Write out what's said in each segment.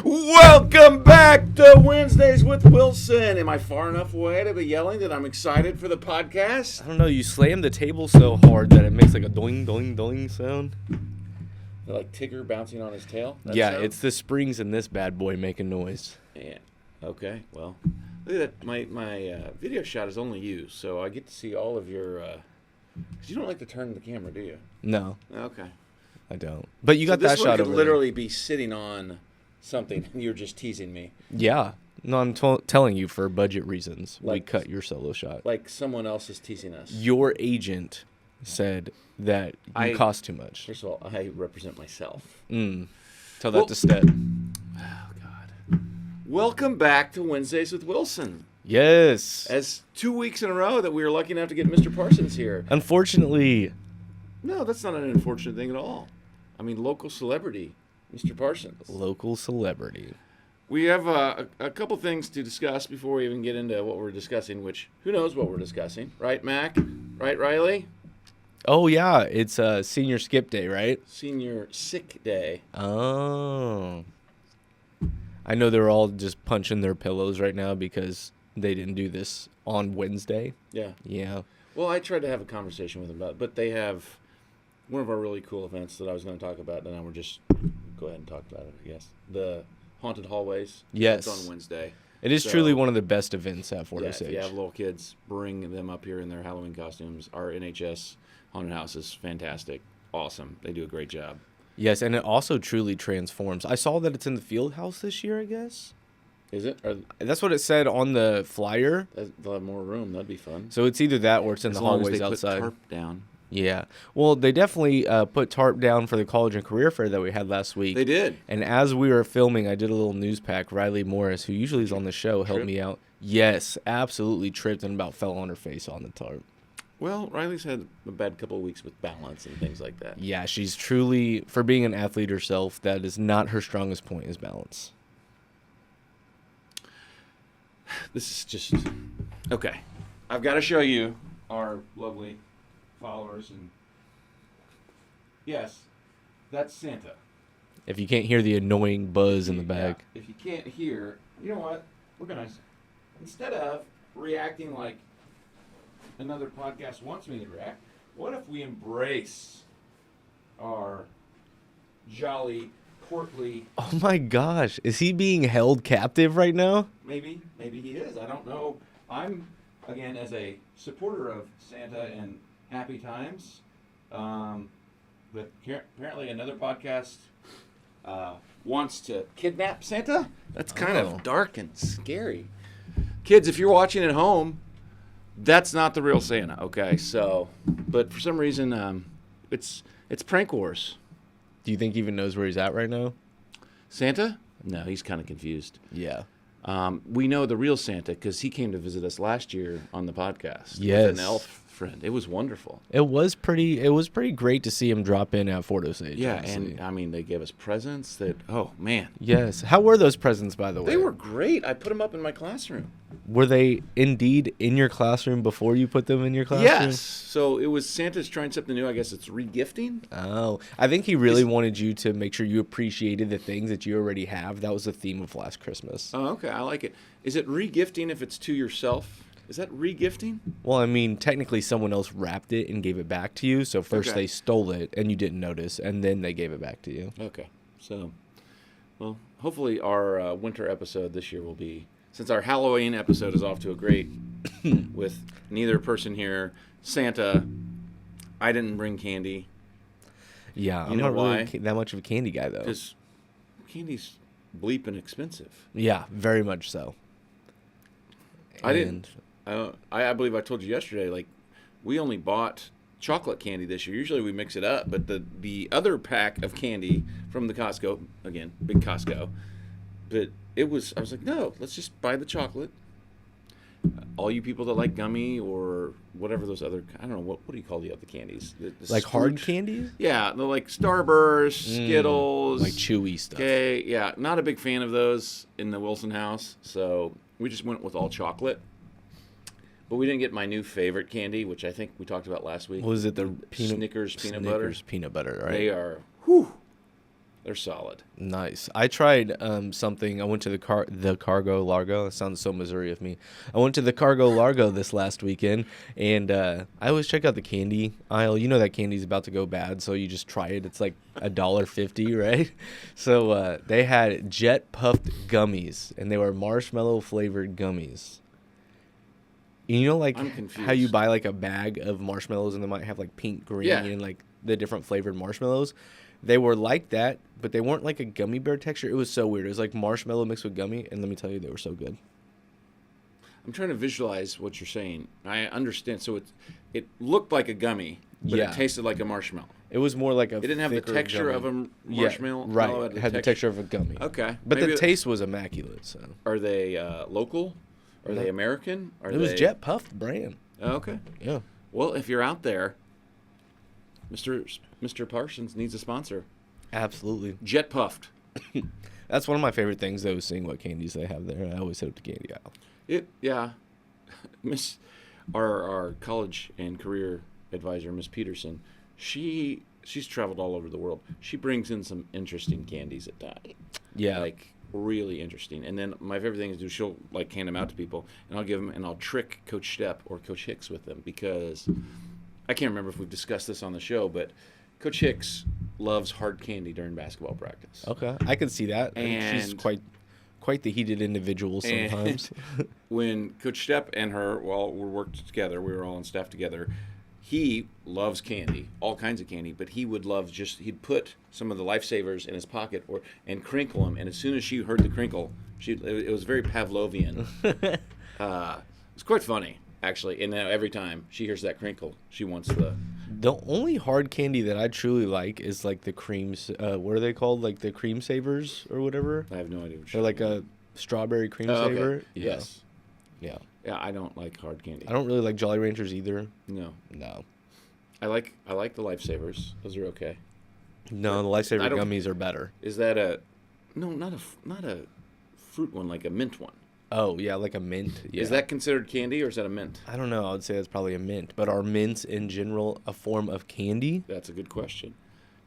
Welcome back to Wednesdays with Wilson. Am I far enough away to be yelling that I'm excited for the podcast? I don't know, you slam the table so hard that it makes like a doing, doing, doing sound. Like Tigger bouncing on his tail? Yeah, it's the springs in this bad boy making noise. Yeah. Okay, well, look at that. My video shot is only you, so I get to see all of your... Because you don't like to turn the camera, do you? No, Okay. I don't. But you got that shot could over literally be sitting on something, and you're just teasing me. there. Yeah. No, I'm telling you for budget reasons. We Like- cut your solo shot. Like someone else is teasing us. Your agent said that you cost too much. First of all, I represent myself. Tell Well- that to Stead. Oh, God. Welcome back to Wednesdays with Wilson. Yes. As 2 weeks in a row that we were lucky enough to get Mr. Parsons here. Unfortunately, No, that's not an unfortunate thing at all. I mean, local celebrity, Mr. Parsons. local celebrity. We have a couple things to discuss before we even get into what we're discussing, which who knows what we're discussing. Right, Mac? Right, Riley? Oh, yeah. It's senior skip day, right? Senior sick day. Oh. I know they're all just punching their pillows right now because they didn't do this on Wednesday. Yeah. Yeah. Well, I tried to have a conversation with them about it, but they have one of our really cool events that I was going to talk about, and now we're just go ahead and talk about it, I guess. The Haunted Hallways. Yes. It's on Wednesday. It is So- truly one of the best events at Fort Yeah, if Osage. you have little kids, bring them up here in their Halloween costumes. Our NHS Haunted House is fantastic. Awesome. They do a great job. Yes, and it also truly transforms. I saw that it's in the field house this year, I guess. Is it? Or That's what it said on the flyer. they'll have more room. That'd be fun. So it's either that or it's in As the long as hallways they outside. put tarp down. Yeah. Well, they definitely put tarp down for the college and career fair that we had last week. They did. And as we were filming, I did a little news pack. Riley Morris, who usually is on the show, helped Tripped? me out. Yes, absolutely tripped and about fell on her face on the tarp. Well, Riley's had a bad couple of weeks with balance and things like that. Yeah, she's truly, for being an athlete herself, that is not her strongest point is balance. This is just okay. I've got to show you our lovely followers, and yes, that's Santa. If you can't hear the annoying buzz in the back. Yeah, if you can't hear, you know what? We're gonna, instead of reacting like another podcast wants me to react, what if we embrace our jolly, portly? Oh my gosh, is he being held captive right now? Maybe he is. I don't know. I'm, again, as a supporter of Santa and Happy Times, but apparently another podcast wants to kidnap Santa. That's kind Oh. of dark and scary. Kids, if you're watching at home, that's not the real Santa, okay? So, but for some reason, it's prank wars. Do you think he even knows where he's at right now? Santa? No, he's kind of confused. Yeah. We know the real Santa because he came to visit us last year on the podcast. Yes. With an elf friend. It was wonderful. It was pretty great to see him drop in at Fort Osage. Yeah, honestly. and I mean, they gave us presents that, oh, man. Yes. How were those presents, by the way? They were great. I put them up in my classroom. Were they indeed in your classroom before you put them in your classroom? Yes. So it was Santa's trying something new. I guess it's regifting. Oh, I think he really wanted you to make sure you appreciated the things that you already have. That was the theme of last Christmas. Oh, okay. I like it. Is it regifting if it's to yourself? Is that regifting? Well, I mean, technically someone else wrapped it and gave it back to you. So first Okay. they stole it and you didn't notice, and then they gave it back to you. Okay. So, well, hopefully our winter episode this year will be, since our Halloween episode is off to a great, with neither person here, Santa, I didn't bring candy Yeah, You I'm know not really why? that much of a candy guy, though. because candy's bleeping expensive. Yeah, very much so. I didn't. And- I believe I told you yesterday, like, we only bought chocolate candy this year. Usually we mix it up, but the other pack of candy from the Costco, again, big Costco, but I was like, no, let's just buy the chocolate. All you people that like gummy or whatever those other, I don't know, what do you call the other candies? The Like hard Scrooge- candies? Yeah, they're like Starburst, Skittles. Like chewy stuff. Okay, yeah, not a big fan of those in the Wilson house, so we just went with all chocolate. But we didn't get my new favorite candy, which I think we talked about last week. Was it the Snickers peanut butter? Snickers peanut butter, right? They are, whew, They're solid. Nice. I tried something. I went to the Cargo Largo. It sounds so Missouri of me. I went to the Cargo Largo this last weekend, and I always check out the candy aisle. You know that candy's about to go bad, so you just try it. It's like $1.50, right? So they had Jet Puffed gummies, and they were marshmallow flavored gummies. You know, like I'm confused. how you buy like a bag of marshmallows, and they might have like pink, green, Yeah. and like the different flavored marshmallows. They were like that, but they weren't like a gummy bear texture. It was so weird. It was like marshmallow mixed with gummy, and let me tell you, they were so good. I'm trying to visualize what you're saying. I understand. So it looked like a gummy, but Yeah. it tasted like a marshmallow. It was more like a. It didn't have the thicker texture gummy. of a marshmallow. Yeah, right. No, It had the texture of a gummy. Okay. But Maybe the taste was immaculate. So Are they local? Are No. they American? Are it was they... Jet Puffed brand. Oh, okay. Yeah. Well, if you're out there, Mr. Parsons needs a sponsor. Absolutely. Jet Puffed. That's one of my favorite things, though, is seeing what candies they have there. I always hit up the candy aisle. Yeah. Miss our college and career advisor, Miss Peterson, she's traveled all over the world. She brings in some interesting candies at times. Yeah. Like really interesting. And then my favorite thing is she'll like hand them out to people, and I'll give them, and I'll trick Coach Stepp or Coach Hicks with them, because I can't remember if we've discussed this on the show, but Coach Hicks loves hard candy during basketball practice. Okay. I can see that. She's And- quite the heated individual sometimes. When Coach Stepp and her, well, we worked together, we were all on staff together. He loves candy, all kinds of candy, but he would love he'd put some of the Lifesavers in his pocket and crinkle them. And as soon as she heard the crinkle, it was very Pavlovian. It's quite funny, actually. And now every time she hears that crinkle, she wants the. The only hard candy that I truly like is like the creams. What are they called? Like the cream savers or whatever. I have no idea what They're you're like talking a strawberry cream about. Oh, okay. saver. Yes. Yeah. Yeah, I don't like hard candy. I don't really like Jolly Ranchers either. No. No. I like the Lifesavers. Those are okay. No, the Lifesaver I don't- gummies are better. Is that not a fruit one, like a mint one? Oh, yeah, like a mint. Yeah. Is that considered candy, or is that a mint? I don't know. I would say that's probably a mint. But are mints in general a form of candy? That's a good question.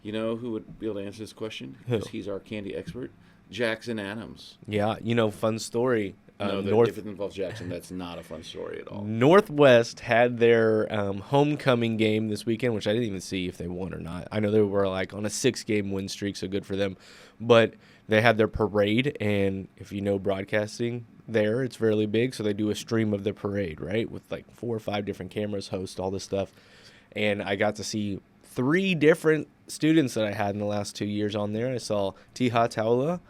You know who would be able to answer this question? Who? Because he's our candy expert. Jackson Adams. Yeah. Fun story. No, if it involves Jackson, that's not a fun story at all. Northwest had their homecoming game this weekend, which I didn't even see if they won or not. I know they were like on a 6-game win streak, so good for them. But they had their parade, and if you know broadcasting there, it's fairly big, so they do a stream of the parade, right, with like 4 or 5 different cameras, host all this stuff. And I got to see 3 different students that I had in the last 2 years on there. I saw Tiha Taula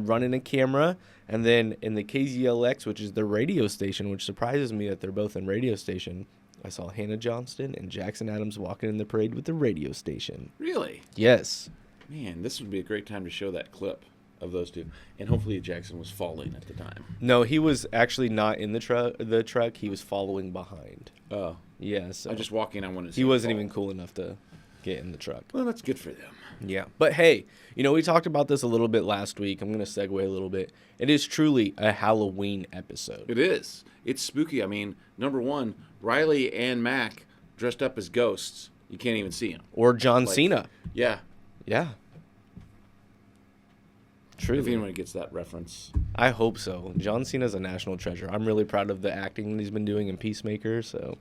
running a camera. And then in the KZLX, which is the radio station, which surprises me that they're both in radio station, I saw Hannah Johnston and Jackson Adams walking in the parade with the radio station. Really? Yes. Man, this would be a great time to show that clip of those two. And hopefully Jackson was falling at the time. No, he was actually not in the truck. He was following behind. Oh. Yeah, so I'm just walking. I wanted to see he him wasn't fall. even cool enough to get in the truck. Well, that's good for them. Yeah. But hey, we talked about this a little bit last week. I'm going to segue a little bit. It is truly a Halloween episode. It is. It's spooky. I mean, number one, Riley and Mac dressed up as ghosts. You can't even see them. Or John Like- Cena. Yeah. Yeah. If Truly. anyone gets that reference. I hope so. John Cena's a national treasure. I'm really proud of the acting that he's been doing in Peacemaker. So,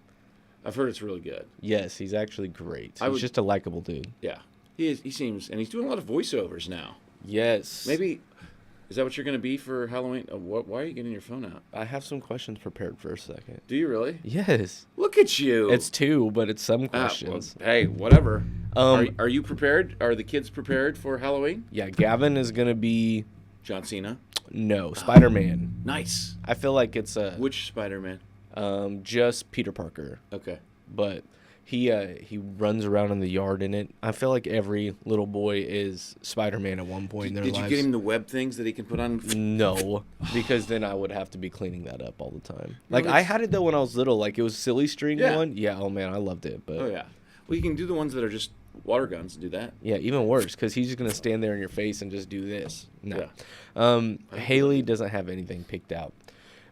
I've heard it's really good. yes, he's actually great. I He's would- just a likable dude. Yeah. He seems, and he's doing a lot of voiceovers now. Yes. Maybe, is that what you're going to be for Halloween? Why are you getting your phone out? I have some questions prepared for a second. Do you really? Yes. Look at you. It's 2, but it's some Ah, well, questions. hey, whatever. Um, are you prepared? Are the kids prepared for Halloween? Yeah, Gavin is going to be, John Cena. no, Spider-Man. Nice. I feel like it's Which Spider-Man? just Peter Parker. Okay. But he runs around in the yard in it. I feel like every little boy is Spider-Man at one point in their Did lives. you get him the web things that he can put on? No, because then I would have to be cleaning that up all the time. No, Like I it's- had it though when I was little. Like it was silly string Yeah. one. Yeah. Oh man, I loved it. But Oh yeah. Well, you can do the ones that are just water guns. Do that. yeah, even worse because he's just gonna stand there in your face and just do this. No. Yeah. Haley doesn't have anything picked out.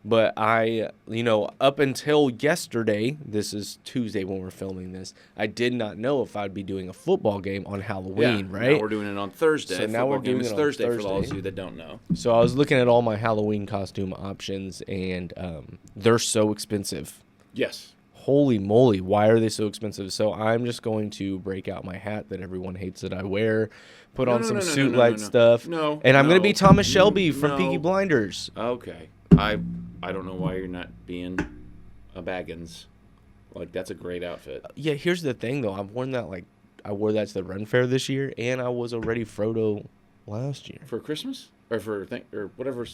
But up until yesterday, this is Tuesday when we're filming this, I did not know if I'd be doing a football game on Halloween, right? Now we're doing it on Thursday. So now we're doing it on Thursday for Thursday. those of you that don't know. So I was looking at all my Halloween costume options, and they're so expensive. Yes. Holy moly, why are they so expensive? So I'm just going to break out my hat that everyone hates that I wear, put on some suit-like stuff. No. And I'm going to be Thomas Shelby from No. Peaky Blinders. Okay. I don't know why you're not being a Baggins. Like, that's a great outfit. Yeah, here's the thing, though. I've worn that, I wore that to the Run Fair this year, and I was already Frodo last year. For Christmas? Or for or whatever.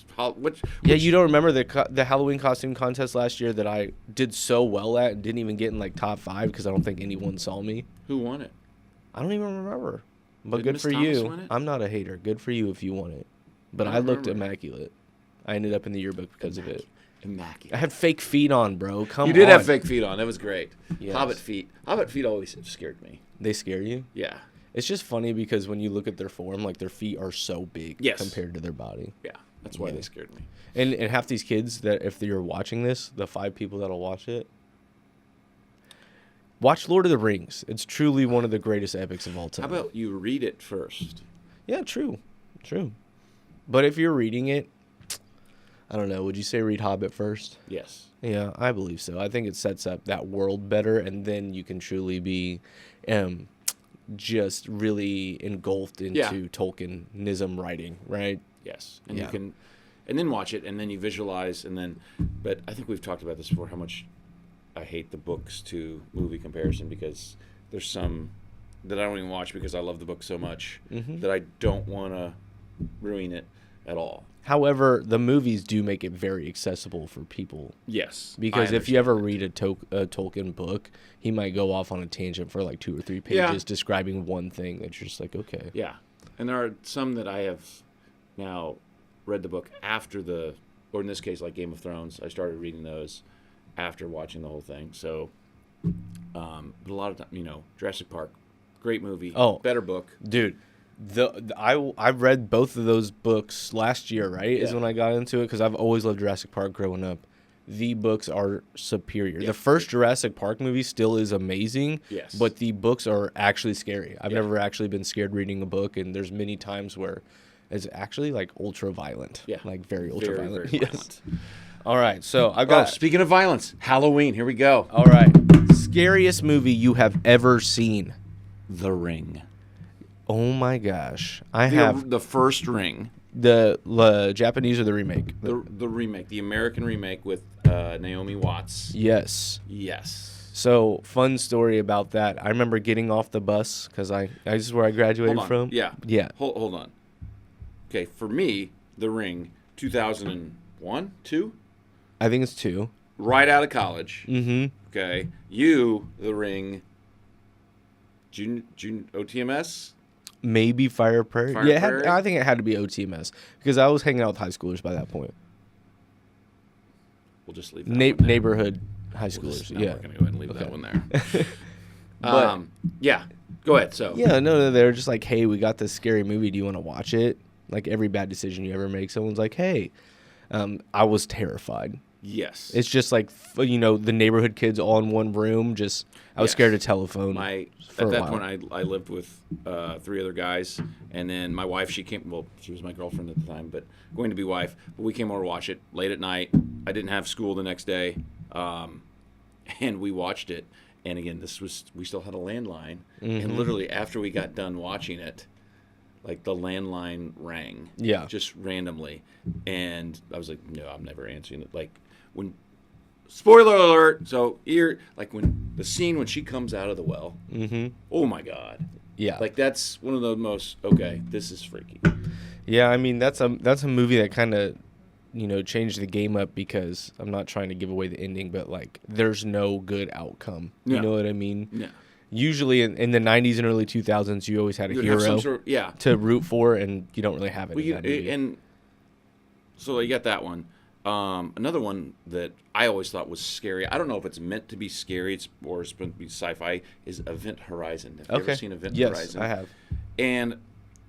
Yeah, you don't remember the Halloween costume contest last year that I did so well at and didn't even get in, top 5 because I don't think anyone saw me? Who won it? I don't even remember. But Did good Miss for Thomas you. win it? I'm not a hater. Good for you if you won it. But I don't looked remember. immaculate. I ended up in the yearbook because of it. I Immaculate. had fake feet on, bro. Come on. You did have fake feet on. That was great. Yes. Hobbit feet. Hobbit feet always scared me. They scare you? Yeah. It's just funny because when you look at their form, their feet are so big Yes. compared to their body. Yeah. That's why Yeah. they scared me. And half these kids that if you're watching this, the 5 people that'll watch it, watch Lord of the Rings. It's truly one of the greatest epics of all time. How about you read it first? Yeah, true. But if you're reading it, I don't know, would you say read Hobbit first? Yes. Yeah, I believe so. I think it sets up that world better, and then you can truly be just really engulfed into Tolkienism writing, right? Yes. And Yeah. you can, and then watch it, and then you visualize, but I think we've talked about this before, how much I hate the books to movie comparison, because there's some that I don't even watch because I love the book so much that I don't want to ruin it at all. However, the movies do make it very accessible for people. Yes. Because I if you ever understand read a Tolkien book, he might go off on a tangent for 2 or 3 pages describing one thing that you're just like, okay. that. Yeah. And there are some that I have now read the book after or in this case, like Game of Thrones, I started reading those after watching the whole thing. So, but a lot of time, Jurassic Park, great movie. Oh. Better book. Dude, I read both of those books last year, right? Is Yeah. when I got into it because I've always loved Jurassic Park growing up. The books are superior. Yeah. The first Jurassic Park movie still is amazing. Yes. But the books are actually scary. I've Yeah. never actually been scared reading a book, and there's many times where it's actually ultra violent. Yeah. Very ultra Very, violent. very Yes. violent. All right. So I've Oh, got. speaking of violence, Halloween. Here we go. All right. Scariest movie you have ever seen. The Ring. Oh my gosh. I have The first Ring. the Japanese or the remake? The remake. The American remake with Naomi Watts. Yes. Yes. So, fun story about that. I remember getting off the bus because this is where I graduated Hold on. from. Yeah. Yeah. Hold on. Okay, for me, The Ring, 2001, 2, I think it's 2. right out of college. Mm-hmm. Okay, you, The Ring, June OTMS. Maybe Fire Prairie. Fire yeah, Prairie? I think it had to be OTMS because I was hanging out with high schoolers by that point. We'll just leave that one there. Neighborhood high schoolers. No, yeah. we're gonna go ahead and leave that Okay. one there. But- Yeah, go ahead. So Yeah, no, they're just like, hey, we got this scary movie. Do you want to watch it? Like every bad decision you ever make, someone's like, hey. I was terrified. yes, It's just the neighborhood kids all in one room. I was Yes. scared of telephone. at for a that while. point I lived with 3 other guys, and then my wife, she was my girlfriend at the time, but going to be wife. But we came over to watch it late at night. I didn't have school the next day, and we watched it. And again, we still had a landline, and literally after we got done watching it, the landline rang, Yeah. just randomly, and I was like, no, I'm never answering it. When spoiler alert, so when the scene when she comes out of the well, oh my god, Yeah. that's one of the most, okay, this is freaky. Yeah, I mean that's a movie that kind of changed the game up because I'm not trying to give away the ending, but there's no good outcome. Yeah. You know what I mean? Yeah. Usually in the 90s and early 2000s, you always had a You would have hero some sort of, yeah. to root for, and you don't really have it. Well, in that movie. and so you got that one. Another one that I always thought was scary. I don't know if it's meant to be scary or it's meant to be sci-fi. Is Event Horizon? Have you ever seen Event yes, Horizon? I have. And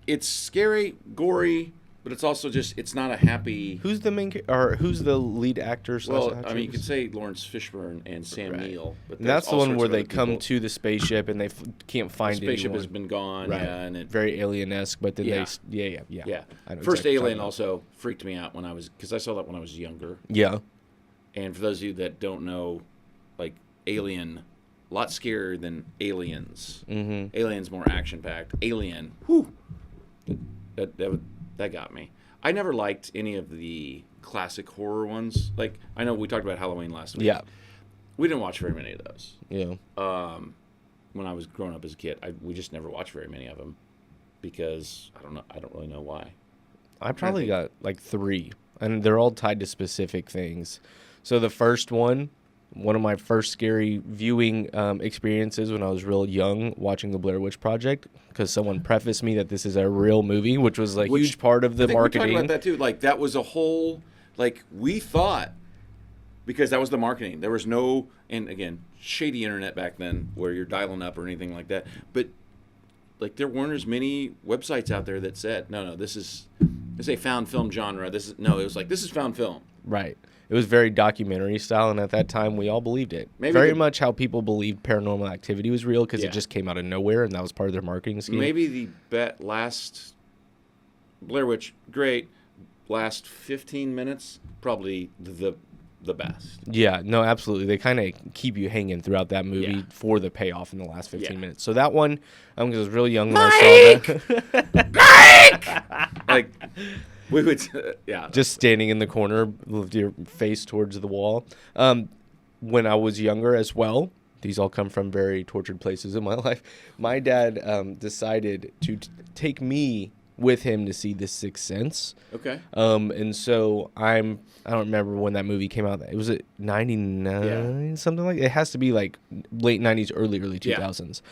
it's scary, gory, but it's also just it's not a happy. Who's the or who's the lead actor? Well, I mean, you could say Lawrence Fishburne and Sam Right. Neill, but And there's that's the all one sorts where of they other come people. to the spaceship and they can't The find spaceship anyone. has been gone, Right. yeah, and it, Very alien-esque, but then Yeah. yeah. yeah. I know First exactly what you're Alien talking also freaked me out when I was because I saw that when I was younger. about. Yeah. And for those of you that don't know, like Alien, a lot scarier than Aliens. Mm-hmm. Alien's more action packed. Alien, whew, that got me. I never liked any of the classic horror ones. Like I know we talked about Halloween last week. Yeah. We didn't watch very many of those. Yeah. When I was growing up as a kid, we just never watched very many of them because I don't know. I don't really know why. I probably think. got like 3, and they're all tied to specific things. So the first one of my first scary viewing experiences when I was real young, watching the Blair Witch Project, because someone prefaced me that this is a real movie, which was a huge part of the I think marketing. we talked about that too. Like that was a whole like we thought because that was the marketing. There was no and again shady internet back then where you're dialing up or anything like that. But like there weren't as many websites out there that said no this is a found film genre. It was like this is found film. Right. It was very documentary style, and at that time, we all believed it. Maybe very the- much how people believed Paranormal Activity was real because Yeah. it just came out of nowhere, and that was part of their marketing scheme. Maybe the last Blair Witch great last 15 minutes probably the best. Yeah, no, absolutely. They kind of keep you hanging throughout that movie Yeah. for the payoff in the last 15 Yeah. minutes. So that one, because I was real young when I saw that. Like we would yeah. Just standing in the corner with your face towards the wall. When I was younger as well, these all come from very tortured places in my life. My dad decided to take me with him to see The Sixth Sense. Okay. And so I don't remember when that movie came out. It was at 99, something like it has to be like late 90s, early 2000s.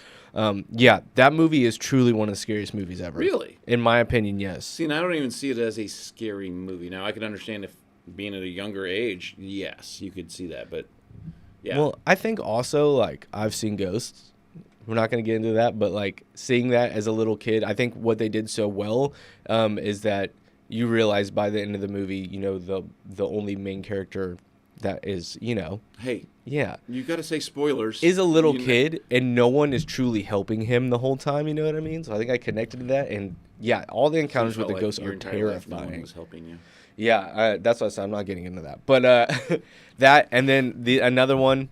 Yeah, that movie is truly one of the scariest movies ever. Really? In my opinion, yes. See, and I don't even see it as a scary movie. Now, I can understand if being at a younger age, yes, you could see that, but yeah. Well, I think also like I've seen ghosts. We're not going to get into that, but like seeing that as a little kid, I think what they did so well is that you realize by the end of the movie, you know, the only main character that is, you know, hey, yeah, you got to say spoilers. is a little You know- kid, and no one is truly helping him the whole time. You know what I mean? So I think I connected to that, and yeah, all the encounters with felt the like ghosts your are entire life no one terrifying. was helping you. Yeah, that's what I said. I'm not getting into that. But that, and then another M.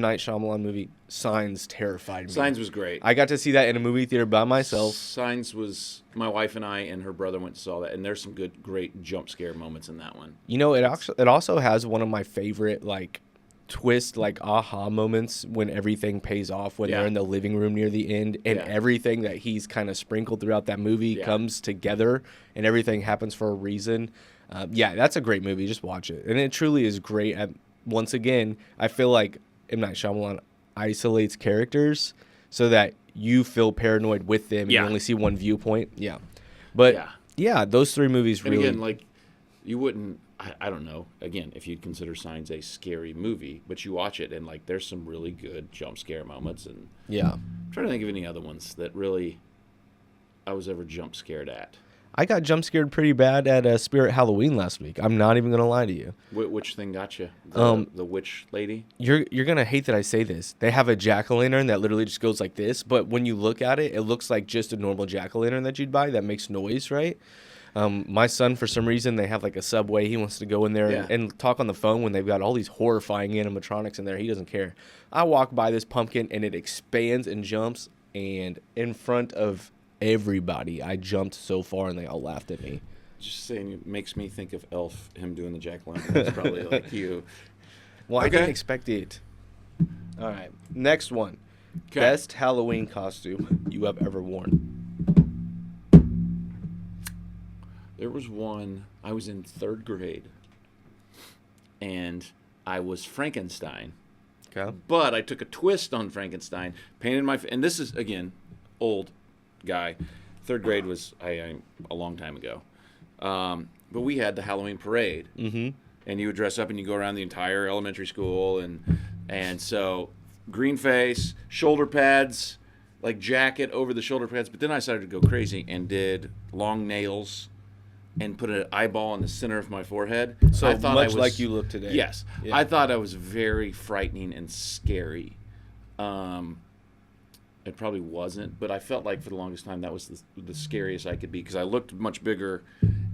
Night Shyamalan movie, Signs, terrified me. Signs was great. I got to see that in a movie theater by myself. Signs was my wife and I and her brother went and saw that, and there's some great jump scare moments in that one. You know, it also has one of my favorite like twist, like aha moments when everything pays off when Yeah. they're in the living room near the end, and Yeah. everything that he's kind of sprinkled throughout that movie Yeah. comes together, and everything happens for a reason. Yeah, that's a great movie. Just watch it, and it truly is great. Once again, I feel like M. Night Shyamalan isolates characters so that you feel paranoid with them. Yeah. You only see one viewpoint. Yeah, but yeah, those 3 movies And really. again, like you wouldn't. I don't know. Again, if you'd consider Signs a scary movie, but you watch it and like there's some really good jump scare moments, and yeah. I'm trying to think of any other ones that really I was ever jump scared at. I got jump scared pretty bad at Spirit Halloween last week. I'm not even gonna lie to you. Which thing got you? The witch lady? You're gonna hate that I say this. They have a jack-o'-lantern that literally just goes like this, but when you look at it, it looks like just a normal jack-o'-lantern that you'd buy that makes noise, right? My son, for some reason, they have like a Subway. He wants to go in there Yeah. and talk on the phone when they've got all these horrifying animatronics in there. He doesn't care. I walk by this pumpkin and it expands and jumps, and in front of everybody, I jumped so far and they all laughed at me. Just saying, it makes me think of Elf, him doing the jack-o'-lantern. It's probably like you. Well, I Okay. didn't expect it. All right, next one. 'Kay. Best Halloween costume you have ever worn. There was one, I was in 3rd grade, and I was Frankenstein. Okay. But I took a twist on Frankenstein, painted my, and this is, again, old guy. 3rd grade was I a long time ago. But we had the Halloween parade. Mm-hmm. And you would dress up and you go around the entire elementary school. And so green face, shoulder pads, like jacket over the shoulder pads. But then I started to go crazy and did long nails, and put an eyeball in the center of my forehead. So I thought much I was, like you look today. Yes. Yeah. I thought I was very frightening and scary. It probably wasn't, but I felt like for the longest time that was the scariest I could be because I looked much bigger,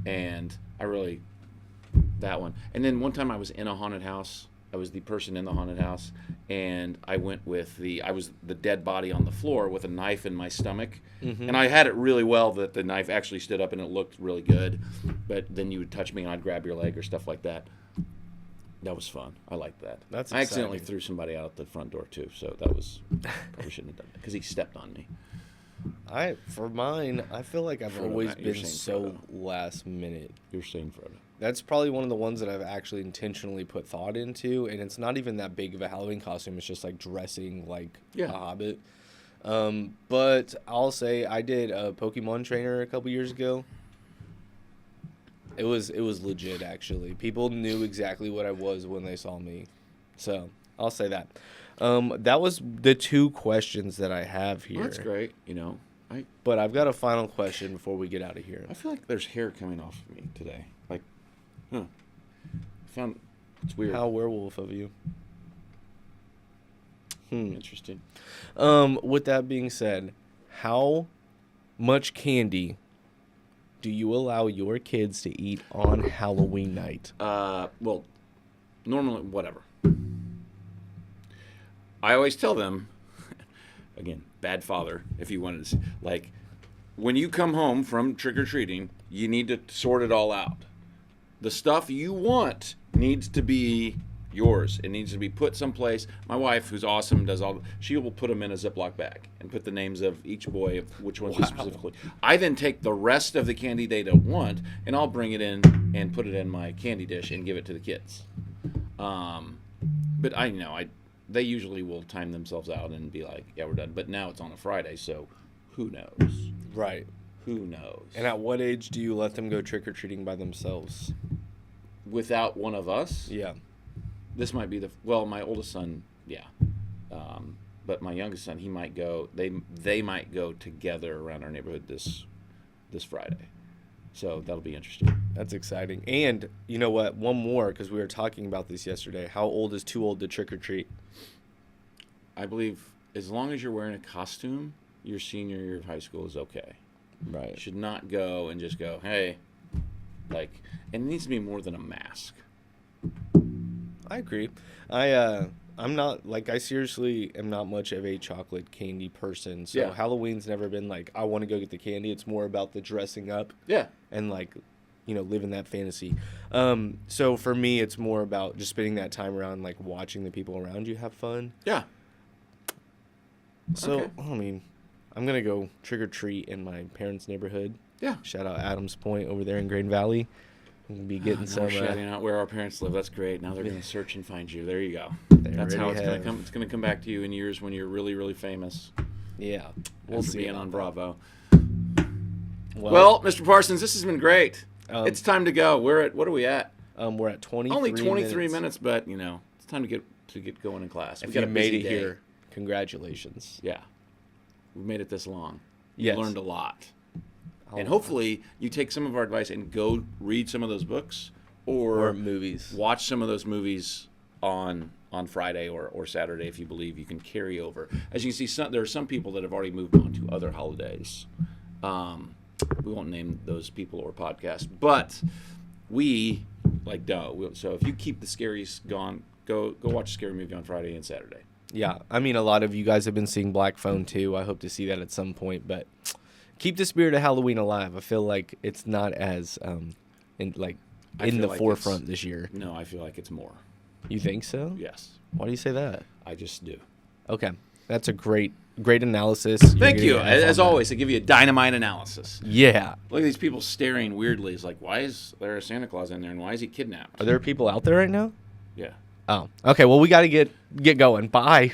and I really, that one. And then one time I was in a haunted house. I was the person in the haunted house, and I went with I was the dead body on the floor with a knife in my stomach. Mm-hmm. And I had it really well that the knife actually stood up and it looked really good. But then you would touch me and I'd grab your leg or stuff like that. That was fun. I liked that. That's I accidentally exciting. threw somebody out the front door too, so that was probably shouldn't have done that because he stepped on me. For mine, I feel like I've Frodo, always Matt, you're been saying so Frodo. last minute. You're saying Frodo. That's probably one of the ones that I've actually intentionally put thought into, and it's not even that big of a Halloween costume. It's just like dressing like a hobbit. But I'll say I did a Pokemon trainer a couple years ago. It was legit, actually. People knew exactly what I was when they saw me. So I'll say that. That was the 2 questions that I have here. Well, that's great. But I've got a final question before we get out of here. I feel like there's hair coming off of me today. Like, I found it's weird. How werewolf of you. Interesting. With that being said, how much candy do you allow your kids to eat on Halloween night? Well, normally, whatever. I always tell them, again, bad father, if you wanted to see, like, when you come home from trick-or-treating, you need to sort it all out. The stuff you want needs to be yours. It needs to be put someplace. My wife, who's awesome, she will put them in a Ziploc bag and put the names of each boy, of which ones specifically. I then take the rest of the candy they don't want, and I'll bring it in and put it in my candy dish and give it to the kids. But they usually will time themselves out and be like, yeah, we're done. But now it's on a Friday, so who knows? Right. Who knows? And at what age do you let them go trick-or-treating by themselves? Without one of us? Yeah. This might be my oldest son, yeah. But my youngest son, he might go, they might go together around our neighborhood this Friday. So that'll be interesting. That's exciting. And you know what? One more, because we were talking about this yesterday. How old is too old to trick-or-treat? I believe as long as you're wearing a costume, your senior year of high school is okay. Right. You should not go and just go, hey, and it needs to be more than a mask. I agree. I'm not, I seriously am not much of a chocolate candy person. So Yeah. Halloween's never been I want to go get the candy. It's more about the dressing up. Yeah. And living that fantasy. So for me, it's more about just spending that time around, watching the people around you have fun. Yeah. So, Okay. I'm going to go trick or treat in my parents' neighborhood. Yeah. Shout out Adams Point over there in Green Valley. We'll be getting Now some. we're shouting out where our parents live. That's great. Now they're going to search and find you. There you go. That's how already it's going have. to come. It's going to come back to you in years when you're really, really famous. Yeah. We'll see being about on that. Bravo. Well, Mr. Parsons, this has been great. It's time to go. What are we at? we're at 23 Only 23 minutes, but it's time to get going in class. If We got you a made busy it day. here, congratulations. Yeah. We made it this long. Yes. We learned a lot. Oh, And hopefully you take some of our advice and go read some of those books or Or movies. watch some of those movies on Friday or Saturday if you believe you can carry over. As you can see, there are some people that have already moved on to other holidays. We won't name those people or podcasts, but we so if you keep the scaries gone, go watch a scary movie on Friday and Saturday. Yeah, a lot of you guys have been seeing Black Phone too. I hope to see that at some point, but keep the spirit of Halloween alive. I feel like it's not as in the like forefront this year. No, I feel like it's more. You think so? Yes, Why do you say that? I just do. Okay, that's a great analysis. Thank you. As always, I give you a dynamite analysis. Yeah. Look at these people staring weirdly. It's like, why is there a Santa Claus in there, and why is he kidnapped? Are there people out there right now? Yeah. Oh, okay. Well, we got to get going. Bye.